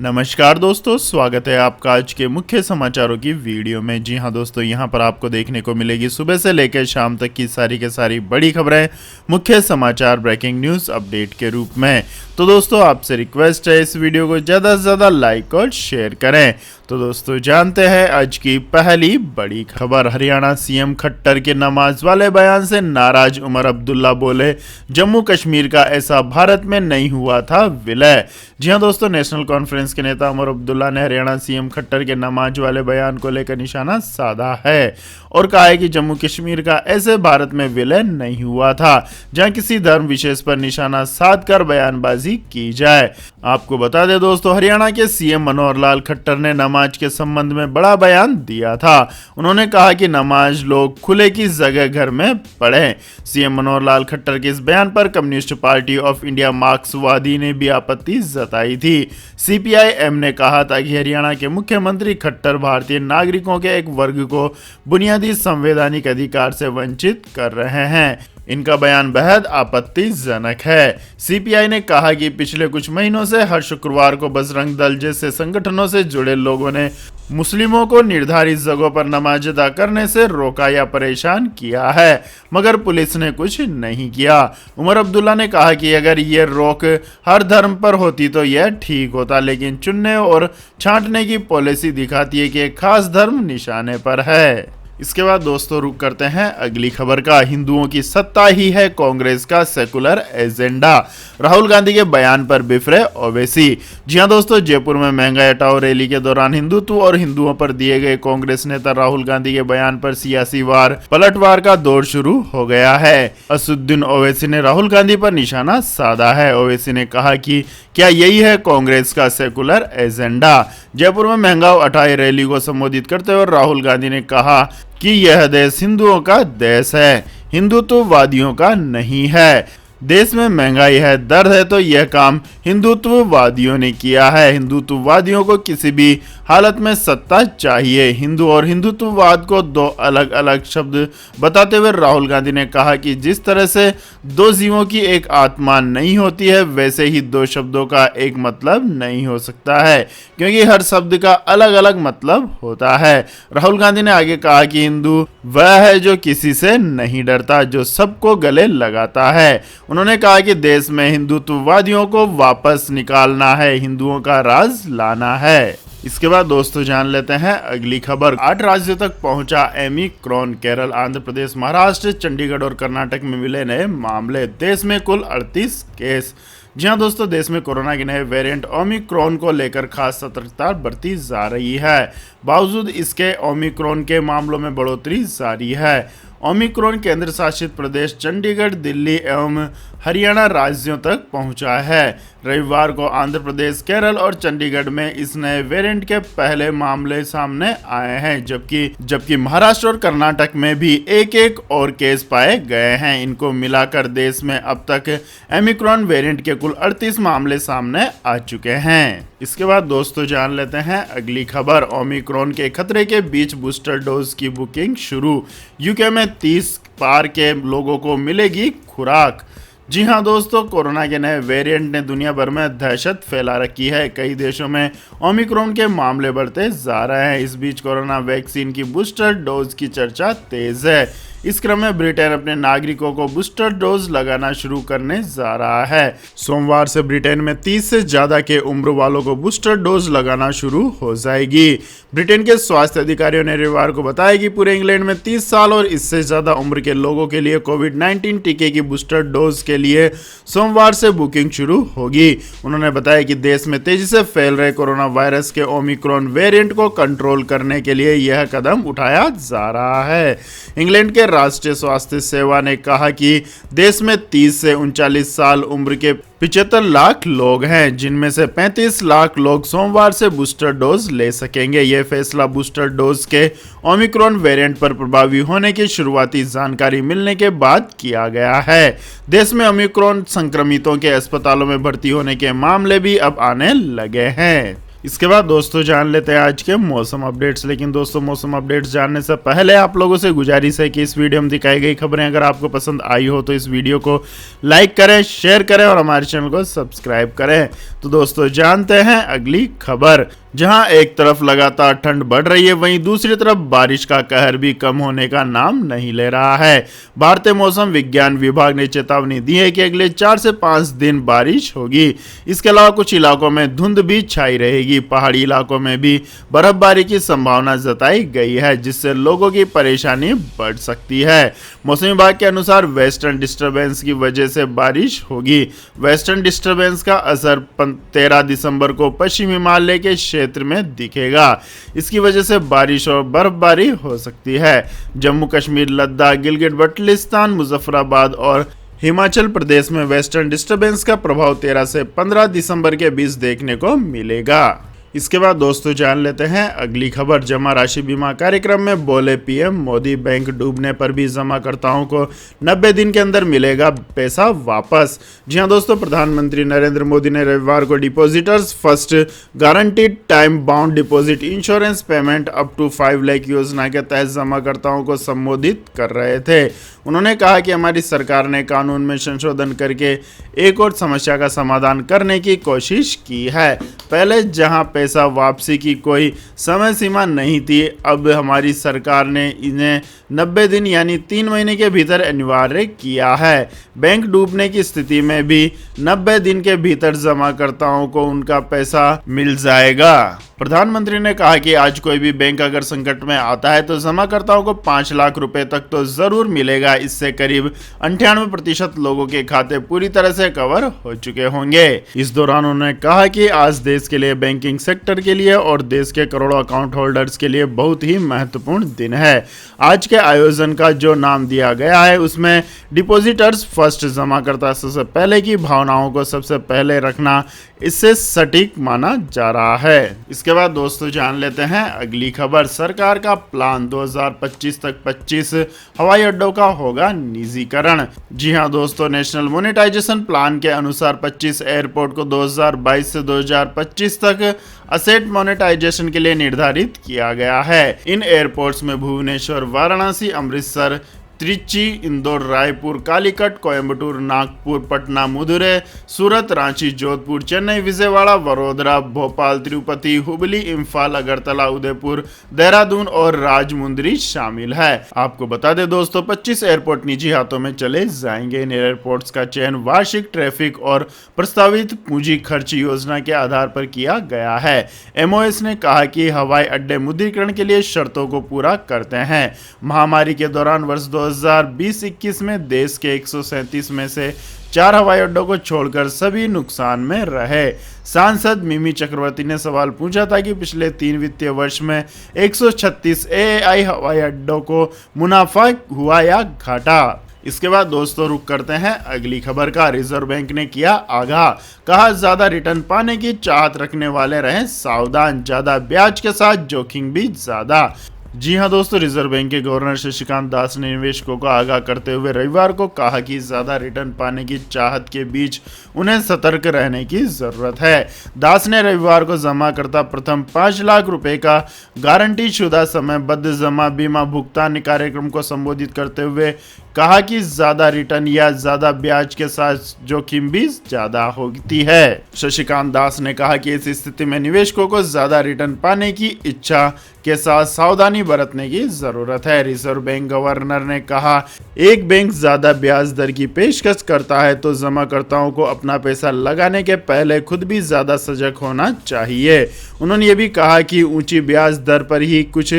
नमस्कार दोस्तों, स्वागत है आपका आज के मुख्य समाचारों की वीडियो में। जी हां दोस्तों, यहां पर आपको देखने को मिलेगी सुबह से लेकर शाम तक की सारी के सारी बड़ी खबरें मुख्य समाचार ब्रेकिंग न्यूज़ अपडेट के रूप में। तो दोस्तों आपसे रिक्वेस्ट है इस वीडियो को ज़्यादा से ज़्यादा लाइक और शेयर करें। तो दोस्तों जानते हैं आज की पहली बड़ी खबर। हरियाणा सीएम खट्टर के नमाज वाले बयान से नाराज उमर अब्दुल्ला बोले, जम्मू कश्मीर का ऐसा भारत में नहीं हुआ था विलय। जी हां दोस्तों, नेशनल कॉन्फ्रेंस के नेता उमर अब्दुल्ला ने हरियाणा सीएम खट्टर के नमाज वाले बयान को लेकर निशाना साधा है और कहा है कि जम्मू कश्मीर का ऐसे भारत में विलय नहीं हुआ था जहां किसी धर्म विशेष पर निशाना साध कर बयानबाजी की जाए। आपको बता दें दोस्तों, हरियाणा के सीएम मनोहर लाल खट्टर ने नमाज के संबंध में बड़ा बयान दिया था। उन्होंने कहा कि नमाज लोग खुले की जगह घर में पढ़ें। सीएम मनोहर लाल खट्टर के इस बयान पर कम्युनिस्ट पार्टी ऑफ इंडिया मार्क्सवादी ने भी आपत्ति जताई थी। सीपीआई-एम ने कहा था कि हरियाणा के मुख्यमंत्री खट्टर भारतीय नागरिकों के एक वर्ग को बुनियादी संवैधानिक अधिकार से वंचित कर रहे हैं। इनका बयान बेहद आपत्तिजनक है। सीपीआई ने कहा कि पिछले कुछ महीनों से हर शुक्रवार को बजरंग दल जैसे संगठनों से जुड़े लोगों ने मुस्लिमों को निर्धारित जगहों पर नमाज अदा करने से रोका या परेशान किया है, मगर पुलिस ने कुछ नहीं किया। उमर अब्दुल्ला ने कहा कि अगर ये रोक हर धर्म पर होती तो यह ठीक होता, लेकिन चुनने और छांटने की पॉलिसी दिखाती है कि एक खास धर्म निशाने पर है। इसके बाद दोस्तों रुक करते हैं अगली खबर का। हिंदुओं की सत्ता ही है कांग्रेस का सेकुलर एजेंडा, राहुल गांधी के बयान पर बिफरे ओवैसी। जी हां दोस्तों, जयपुर में महंगाई हटाओ रैली के दौरान हिंदुत्व और हिंदुओं पर दिए गए कांग्रेस नेता राहुल गांधी के बयान पर सियासी पलटवार का दौर शुरू हो गया है। असदुद्दीन ओवैसी ने राहुल गांधी पर निशाना साधा है। ओवैसी ने कहा कि क्या यही है कांग्रेस का सेकुलर एजेंडा। जयपुर में महंगाई हटाओ रैली को संबोधित करते हुए राहुल गांधी ने कहा कि यह देश हिंदुओं का देश है, हिंदुत्ववादियों का नहीं है। देश में महंगाई है, दर्द है, तो यह काम हिंदुत्ववादियों ने किया है। हिंदुत्ववादियों को किसी भी हालत में सत्ता चाहिए। हिंदू और हिंदुत्ववाद को दो अलग अलग शब्द बताते हुए राहुल गांधी ने कहा कि जिस तरह से दो जीवों की एक आत्मा नहीं होती है, वैसे ही दो शब्दों का एक मतलब नहीं हो सकता है, क्योंकि हर शब्द का अलग अलग मतलब होता है। राहुल गांधी ने आगे कहा कि हिंदू वह है जो किसी से नहीं डरता, जो सबको गले लगाता है। उन्होंने कहा कि देश में हिंदुत्ववादियों को वापस निकालना है, हिंदुओं का राज लाना है। इसके बाद दोस्तों जान लेते हैं अगली खबर। 8 राज्यों तक पहुंचा ओमिक्रॉन। केरल, आंध्र प्रदेश, महाराष्ट्र, चंडीगढ़ और कर्नाटक में मिले नए मामले। देश में कुल 38 केस। जी हां दोस्तों, देश में कोरोना के नए वेरिएंट ओमिक्रॉन को लेकर खास सतर्कता बरती जा रही है। बावजूद इसके ओमिक्रॉन के मामलों में बढ़ोतरी जारी है। ओमिक्रॉन केंद्र शासित प्रदेश चंडीगढ़, दिल्ली एवं हरियाणा राज्यों तक पहुंचा है। रविवार को आंध्र प्रदेश, केरल और चंडीगढ़ में इस नए वेरिएंट के पहले मामले सामने आए हैं, जबकि महाराष्ट्र और कर्नाटक में भी एक एक और केस पाए गए हैं। इनको मिलाकर देश में अब तक ओमिक्रॉन वेरिएंट के कुल 38 मामले सामने आ चुके हैं। इसके बाद दोस्तों जान लेते हैं अगली खबर। ओमिक्रॉन के खतरे के बीच बूस्टर डोज की बुकिंग शुरू। यूके में 30 पार के लोगों को मिलेगी खुराक। जी हां दोस्तों, कोरोना के नए वेरिएंट ने दुनिया भर में दहशत फैला रखी है। कई देशों में ओमिक्रॉन के मामले बढ़ते जा रहे हैं। इस बीच कोरोना वैक्सीन की बूस्टर डोज की चर्चा तेज है। इस क्रम में ब्रिटेन अपने नागरिकों को बूस्टर डोज लगाना शुरू करने जा रहा है। सोमवार से ब्रिटेन में 30 से ज्यादा के उम्र वालों को बूस्टर डोज लगाना शुरू हो जाएगी। ब्रिटेन के स्वास्थ्य अधिकारियों ने रविवार को बताया कि पूरे इंग्लैंड में 30 साल और इससे ज्यादा उम्र के लोगों के लिए कोविड-19 टीके की बूस्टर डोज के लिए सोमवार से बुकिंग शुरू होगी। उन्होंने बताया कि देश में तेजी से फैल रहे कोरोना वायरस के ओमिक्रॉन वेरिएंट को कंट्रोल करने के लिए यह कदम उठाया जा रहा है। इंग्लैंड के राष्ट्रीय स्वास्थ्य सेवा ने कहा कि देश में 30 से 39 साल उम्र के 75 लाख लोग हैं, जिनमें से 35 लाख लोग सोमवार से बूस्टर डोज ले सकेंगे। यह फैसला बूस्टर डोज के ओमिक्रॉन वेरिएंट पर प्रभावी होने की शुरुआती जानकारी मिलने के बाद किया गया है। देश में ओमिक्रॉन संक्रमितों के अस्पतालों में भर्ती होने के मामले भी अब आने लगे हैं। इसके बाद दोस्तों जान लेते हैं आज के मौसम अपडेट्स। लेकिन दोस्तों मौसम अपडेट्स जानने से पहले आप लोगों से गुजारिश है कि इस वीडियो में दिखाई गई खबरें अगर आपको पसंद आई हो तो इस वीडियो को लाइक करें, शेयर करें और हमारे चैनल को सब्सक्राइब करें। तो दोस्तों जानते हैं अगली खबर। जहां एक तरफ लगातार ठंड बढ़ रही है, वहीं दूसरी तरफ बारिश का कहर भी कम होने का नाम नहीं ले रहा है। भारतीय मौसम विज्ञान विभाग ने चेतावनी दी है कि अगले 4 से 5 दिन बारिश होगी। इसके अलावा कुछ इलाकों में धुंध भी छाई रहेगी। पहाड़ी इलाकों में भी बर्फबारी की संभावना जताई गई है, जिससे लोगों की परेशानी बढ़ सकती है। मौसम विभाग के अनुसार वेस्टर्न डिस्टर्बेंस की वजह से बारिश होगी। वेस्टर्न डिस्टर्बेंस का असर 13 दिसंबर को पश्चिम हिमालय के क्षेत्र में दिखेगा। इसकी वजह से बारिश और बर्फबारी हो सकती है। जम्मू कश्मीर, लद्दाख, गिलगित बल्टिस्तान, मुजफ्फराबाद और हिमाचल प्रदेश में वेस्टर्न डिस्टर्बेंस का प्रभाव 13 से 15 दिसंबर के बीच देखने को मिलेगा। इसके बाद दोस्तों जान लेते हैं अगली खबर। जमा राशि बीमा कार्यक्रम में बोले पीएम मोदी, बैंक डूबने पर भी जमाकर्ताओं को 90 दिन के अंदर मिलेगा पैसा वापस। जी हां दोस्तों, प्रधानमंत्री नरेंद्र मोदी ने रविवार को depositors first guaranteed time bound deposit insurance payment up to 5 lakh योजना के तहत जमाकर्ताओं को संबोधित कर रहे थे। उन्होंने कहा कि हमारी सरकार ने कानून में संशोधन करके एक और समस्या का समाधान करने की कोशिश की है। पहले जहां पैसा वापसी की कोई समय सीमा नहीं थी, अब हमारी सरकार ने इन्हें 90 दिन यानी 3 महीने के भीतर अनिवार्य किया है। बैंक डूबने की स्थिति में भी 90 दिन के भीतर जमाकर्ताओं को उनका पैसा मिल जाएगा। प्रधानमंत्री ने कहा कि आज कोई भी बैंक अगर संकट में आता है तो जमाकर्ताओं को 5 लाख रुपए तक तो जरूर मिलेगा। इससे करीब 98% लोगों के खाते पूरी तरह से कवर हो चुके होंगे। इस दौरान उन्होंने कहा कि आज देश के लिए, बैंकिंग सेक्टर के लिए और देश के करोड़ों अकाउंट होल्डर्स के लिए बहुत ही महत्वपूर्ण दिन है। आज के आयोजन का जो नाम दिया गया है उसमें डिपॉजिटर्स फर्स्ट, जमाकर्ता सबसे पहले की भावनाओं को सबसे पहले रखना इससे सटीक माना जा रहा है। इसके बाद दोस्तों जान लेते हैं अगली खबर। सरकार का प्लान 2025 तक 25 हवाई अड्डों का होगा निजीकरण। जी हां दोस्तों, नेशनल मोनेटाइजेशन प्लान के अनुसार 25 एयरपोर्ट को 2022 से 2025 तक असेट मोनेटाइजेशन के लिए निर्धारित किया गया है। इन एयरपोर्ट्स में भुवनेश्वर, वाराणसी, अमृतसर, त्रिची, इंदौर, रायपुर, कालीकट, कोयम्बटूर, नागपुर, पटना, मदुरै, सूरत, रांची, जोधपुर, चेन्नई, विजयवाड़ा, वडोदरा, भोपाल, तिरुपति, हुबली, इम्फाल, अगरतला, उदयपुर, देहरादून और राजमुंदरी शामिल है। आपको बता दें दोस्तों, 25 एयरपोर्ट निजी हाथों में चले जाएंगे। इन एयरपोर्ट्स का चयन वार्षिक ट्रैफिक और प्रस्तावित पूंजी खर्च योजना के आधार पर किया गया है। एमओएस ने कहा कि हवाई अड्डे मुद्रीकरण के लिए शर्तों को पूरा करते हैं। महामारी के दौरान वर्ष 2020-21 में देश के 137 में से 4 हवाई अड्डों को छोड़कर सभी नुकसान में रहे। सांसद मिमी चक्रवर्ती ने सवाल पूछा था कि पिछले 3 वित्तीय वर्ष में 136 एएआई हवाई अड्डों को मुनाफा हुआ या घाटा। इसके बाद दोस्तों रुक करते हैं अगली खबर का। रिजर्व बैंक ने किया आगाह, कहा ज्यादा रिटर्न पाने की चाहत रखने वाले रहें सावधान, ज्यादा ब्याज के साथ जोखिम भी ज्यादा। जी हां दोस्तों, रिजर्व बैंक के गवर्नर शशिकांत दास ने निवेशकों को आगाह करते हुए रविवार को कहा कि ज्यादा रिटर्न पाने की चाहत के बीच उन्हें सतर्क रहने की जरूरत है। दास ने रविवार को जमाकर्ता प्रथम 5 लाख रुपए का गारंटी शुदा समयबद्ध जमा बीमा भुगतान कार्यक्रम को संबोधित करते हुए कहा कि ज्यादा रिटर्न या ज्यादा ब्याज के साथ जोखिम भी ज्यादा होती है। शशिकांत दास ने कहा कि इस स्थिति में निवेशकों को ज्यादा रिटर्न पाने की इच्छा के साथ सावधानी बरतने की जरूरत है। रिजर्व बैंक गवर्नर ने कहा, एक बैंक ज्यादा ब्याज दर की पेशकश करता है तो जमाकर्ताओं को अपना पैसा लगाने के पहले खुद भी ज्यादा सजग होना चाहिए। उन्होंने ये भी कहा कि ऊंची ब्याज दर पर ही कुछ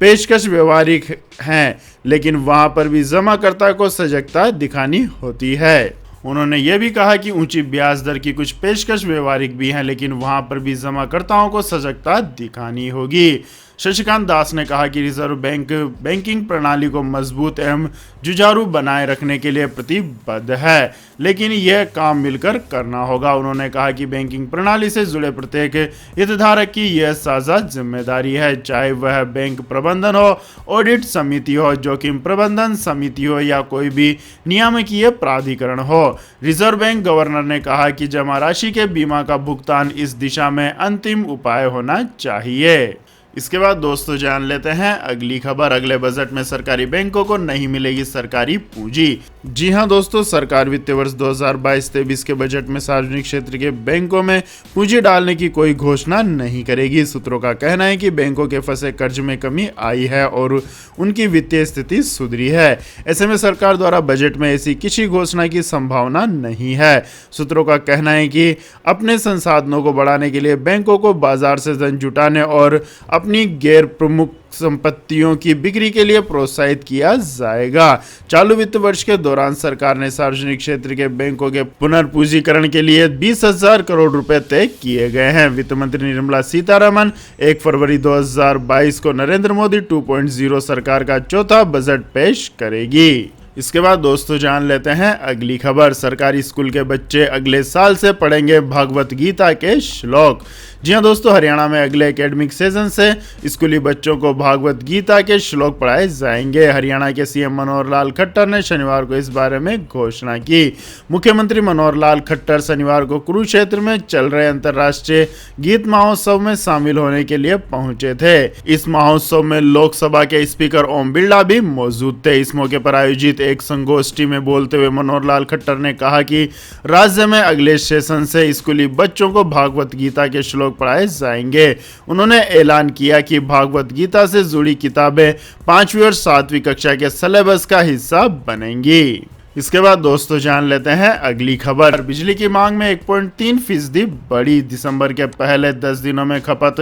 पेशकश व्यवहारिक हैं, लेकिन वहां पर भी जमाकर्ता को सजगता दिखानी होती है। उन्होंने ये भी कहा कि ऊंची ब्याज दर की कुछ पेशकश व्यवहारिक भी हैं, लेकिन वहां पर भी जमाकर्ताओं को सजगता दिखानी होगी। शशिकांत दास ने कहा कि रिजर्व बैंक बैंकिंग प्रणाली को मजबूत एवं जुझारू बनाए रखने के लिए प्रतिबद्ध है, लेकिन यह काम मिलकर करना होगा। उन्होंने कहा कि बैंकिंग प्रणाली से जुड़े प्रत्येक हितधारक की यह साझा जिम्मेदारी है, चाहे वह बैंक प्रबंधन हो, ऑडिट समिति हो, जोखिम प्रबंधन समिति हो या कोई भी नियामकीय प्राधिकरण हो। रिजर्व बैंक गवर्नर ने कहा कि जमा राशि के बीमा का भुगतान इस दिशा में अंतिम उपाय होना चाहिए। इसके बाद दोस्तों जान लेते हैं अगली खबर। अगले बजट में सरकारी बैंकों को नहीं मिलेगी सरकारी पूंजी। जी हां दोस्तों, सरकार वित्तीय वर्ष 2022-23 के बजट में सार्वजनिक क्षेत्र के बैंकों में पूंजी डालने की कोई घोषणा नहीं करेगी। सूत्रों का कहना है कि बैंकों के फंसे कर्ज में कमी आई है और उनकी वित्तीय स्थिति सुधरी है। ऐसे में सरकार द्वारा बजट में ऐसी किसी घोषणा की संभावना नहीं है। सूत्रों का कहना है कि अपने संसाधनों को बढ़ाने के लिए बैंकों को बाजार से धन जुटाने और अपनी गैर प्रमुख संपत्तियों की बिक्री के लिए प्रोत्साहित किया जाएगा। चालू वित्त वर्ष के दौरान सरकार ने सार्वजनिक क्षेत्र के बैंकों के पुनर्पूंजीकरण के लिए 20,000 करोड़ रुपए तय किए गए हैं। वित्त मंत्री निर्मला सीतारमण 1 फरवरी 2022 को नरेंद्र मोदी 2.0 सरकार का चौथा बजट पेश करेगी। इसके बाद दोस्तों जान लेते हैं अगली खबर। सरकारी स्कूल के बच्चे अगले साल से पढ़ेंगे भगवत गीता के श्लोक। जी हां दोस्तों, हरियाणा में अगले एकेडमिक सेशन से स्कूली बच्चों को भागवत गीता के श्लोक पढ़ाए जाएंगे। हरियाणा के सीएम मनोहर लाल खट्टर ने शनिवार को इस बारे में घोषणा की। मुख्यमंत्री मनोहर लाल खट्टर शनिवार को कुरुक्षेत्र में चल रहे अंतर्राष्ट्रीय गीत महोत्सव में शामिल होने के लिए पहुंचे थे। इस महोत्सव में लोकसभा के स्पीकर ओम बिरला भी मौजूद थे। इस मौके पर आयोजित एक संगोष्ठी में बोलते हुए मनोहर लाल खट्टर ने कहा कि राज्य में अगले सेशन से स्कूली बच्चों को भागवत गीता के श्लोक पढ़ाए जाएंगे। उन्होंने ऐलान किया कि भागवत गीता से जुड़ी किताबें 5वीं और 7वीं कक्षा के सिलेबस का हिस्सा बनेंगी। इसके बाद दोस्तों जान लेते हैं अगली खबर। बिजली की मांग में 1.3% बढ़ी। दिसंबर के पहले 10 दिनों में खपत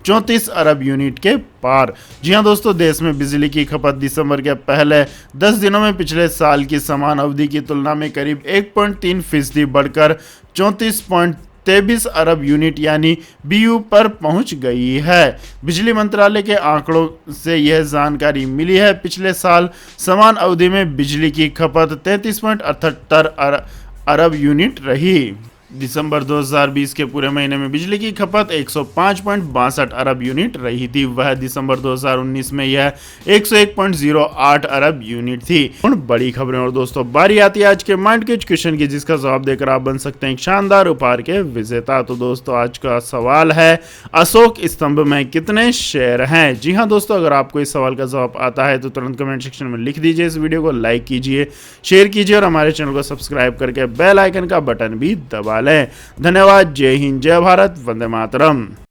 34 अरब यूनिट के पार। जी हां दोस्तों, देश में बिजली की खपत दिसंबर के पहले 10 दिनों में पिछले साल की समान अवधि की तुलना में करीब 1.3% बढ़कर 34.23 अरब यूनिट यानी बीयू पर पहुंच गई है। बिजली मंत्रालय के आंकड़ों से यह जानकारी मिली है। पिछले साल समान अवधि में बिजली की खपत 33.78 अरब यूनिट रही। दिसंबर 2020 के पूरे महीने में बिजली की खपत 105.62 अरब यूनिट रही थी। वह दिसंबर 2019 में यह 101.08 अरब यूनिट थी। बड़ी खबरें और दोस्तों बारी आती है आज के माइंड क्विज क्वेश्चन की, जिसका जवाब देकर आप बन सकते हैं एक शानदार उपहार के विजेता। तो दोस्तों आज का सवाल है, अशोक स्तंभ में कितने शेर हैं? जी हाँ दोस्तों, अगर आपको इस सवाल का जवाब आता है तो तुरंत कमेंट सेक्शन में लिख दीजिए। इस वीडियो को लाइक कीजिए, शेयर कीजिए और हमारे चैनल को सब्सक्राइब करके बेल आइकन का बटन भी दबा लें। धन्यवाद। जय हिंद, जय भारत, वंदे मातरम।